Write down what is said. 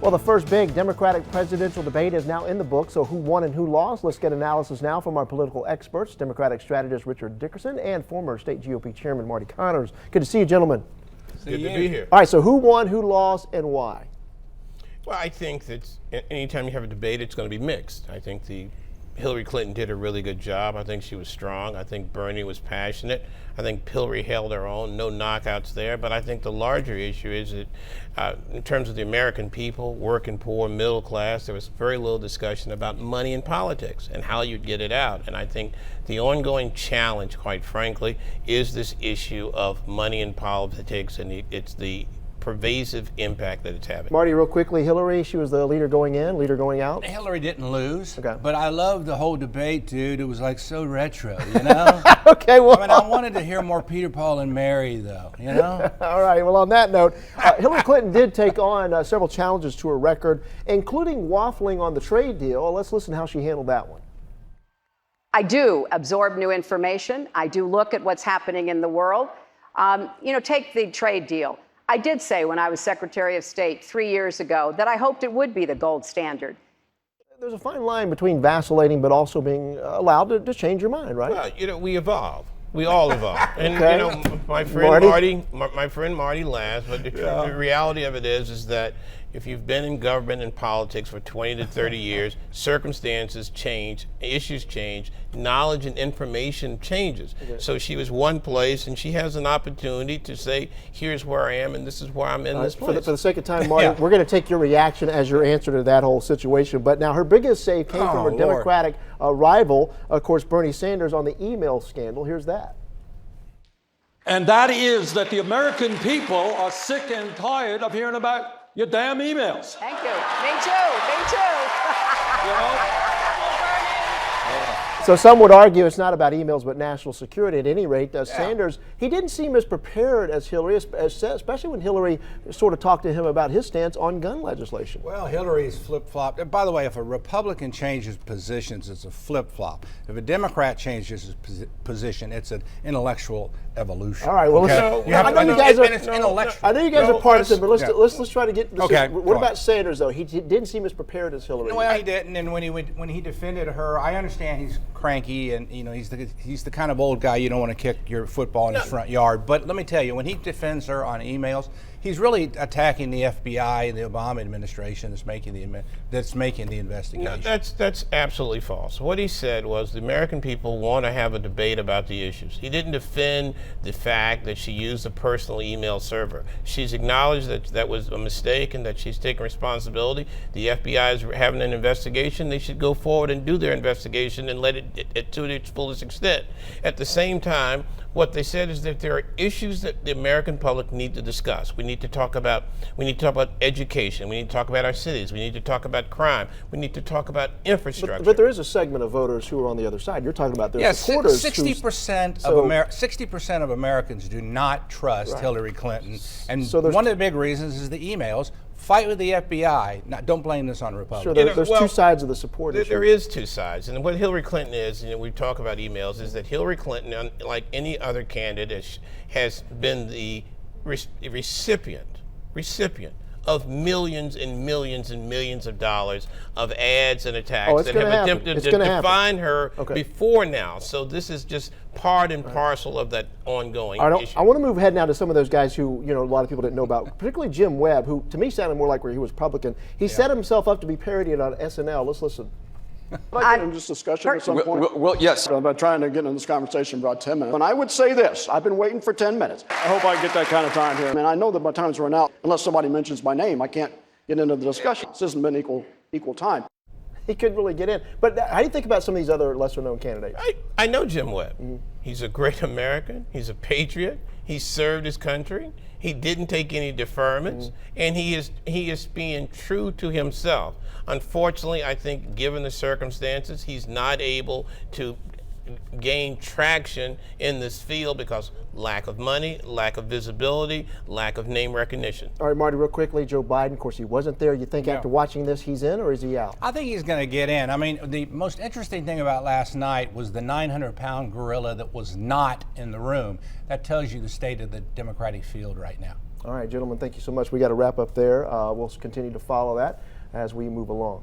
Well, the first big Democratic presidential debate is now in the book, so who won and who lost? Let's get analysis now from our political experts, Democratic strategist Richard Dickerson and former state GOP chairman Marty. Good to see you, gentlemen. Good to be here. All right, so who won, who lost, and why? Well, I think that anytime you have a debate, it's going to be mixed. I think Hillary Clinton did a really good job. I think she was strong. I think Bernie was passionate. I think Hillary held her own. No knockouts there. But I think the larger issue is that in terms of the American people, working poor, middle class, there was very little discussion about money in politics and how you'd get it out. And I think the ongoing challenge, quite frankly, is this issue of money in politics, and it's the pervasive impact that it's having. Marty, real quickly, Hillary, she was the leader going in, leader going out. Hillary didn't lose, okay. But I loved the whole debate, dude. It was like so retro, you know? Okay, well. I mean, I wanted to hear more Peter, Paul, and Mary, though, you know? All right, well, on that note, Hillary Clinton did take on several challenges to her record, including waffling on the trade deal. Let's listen to how she handled that one. I do absorb new information. I do look at what's happening in the world. Take the trade deal. I did say when I was Secretary of State 3 years ago that I hoped it would be the gold standard. There's a fine line between vacillating but also being allowed to change your mind, right? Well, we evolve. We all evolve. And, okay. My friend Marty laughs, but the reality of it is that if you've been in government and politics for 20 to 30 years, circumstances change, issues change, knowledge and information changes. Okay. So she was one place, and she has an opportunity to say, here's where I am, and this is where I'm in this place. For the sake of time, Marty, we're going to take your reaction as your answer to that whole situation. But now her biggest save came from her Democratic rival, of course, Bernie Sanders, on the email scandal. Here's that. And that is that the American people are sick and tired of hearing about your damn emails. Thank you. Me too. You know? So some would argue it's not about emails but national security. At any rate, Sanders, he didn't seem as prepared as Hillary, especially when Hillary sort of talked to him about his stance on gun legislation. Well, Hillary's flip-flopped. And by the way, if a Republican changes positions, it's a flip-flop. If a Democrat changes his position, it's an intellectual evolution. All right, well, I know you guys are partisan, but let's try to get this. Okay. What about Sanders, though? He didn't seem as prepared as Hillary. No, well, he didn't, and when he defended her, I understand he's cranky, and he's the kind of old guy you don't want to kick your football in his front yard. But let me tell you, when he defends her on emails, he's really attacking the FBI and the Obama administration that's making the investigation. No, that's absolutely false. What he said was the American people want to have a debate about the issues. He didn't defend the fact that she used a personal email server. She's acknowledged that that was a mistake and that she's taken responsibility. The FBI is having an investigation. They should go forward and do their investigation and let it to its fullest extent. At the same time, what they said is that there are issues that the American public need to discuss. We need to talk about education. We need to talk about our cities. We need to talk about crime. We need to talk about infrastructure. But there is a segment of voters who are on the other side. You're talking about their supporters. 60% of Americans do not trust Hillary Clinton, and one of the big reasons is the emails. Fight with the FBI. Don't blame this on Republicans. Sure, there's two sides of the support issue. There is two sides. And what Hillary Clinton is, we talk about emails, is that Hillary Clinton, like any other candidate, has been the recipient of millions and millions and millions of dollars of ads and attacks that have attempted to define her before now. So this is just part and parcel of that ongoing issue. I want to move ahead now to some of those guys who, a lot of people didn't know about, particularly Jim Webb, who to me sounded more like where he was Republican. He set himself up to be parodied on SNL. Let's listen. I'd like to get into this discussion at some point. Well, yes. I've been trying to get into this conversation for about 10 minutes. And I would say this. I've been waiting for 10 minutes. I hope I get that kind of time here. I mean, I know that my time's run out. Unless somebody mentions my name, I can't get into the discussion. This hasn't been equal time. He couldn't really get in. But how do you think about some of these other lesser-known candidates? I know Jim Webb. Mm-hmm. He's a great American. He's a patriot. He served his country. He didn't take any deferments, and he is being true to himself. Unfortunately, I think given the circumstances, he's not able to gain traction in this field because lack of money, lack of visibility, lack of name recognition. All right, Marty, real quickly, Joe Biden, of course, he wasn't there. You think after watching this, he's in or is he out? I think he's going to get in. I mean, the most interesting thing about last night was the 900-pound gorilla that was not in the room. That tells you the state of the Democratic field right now. All right, gentlemen, thank you so much. We got to wrap up there. We'll continue to follow that as we move along.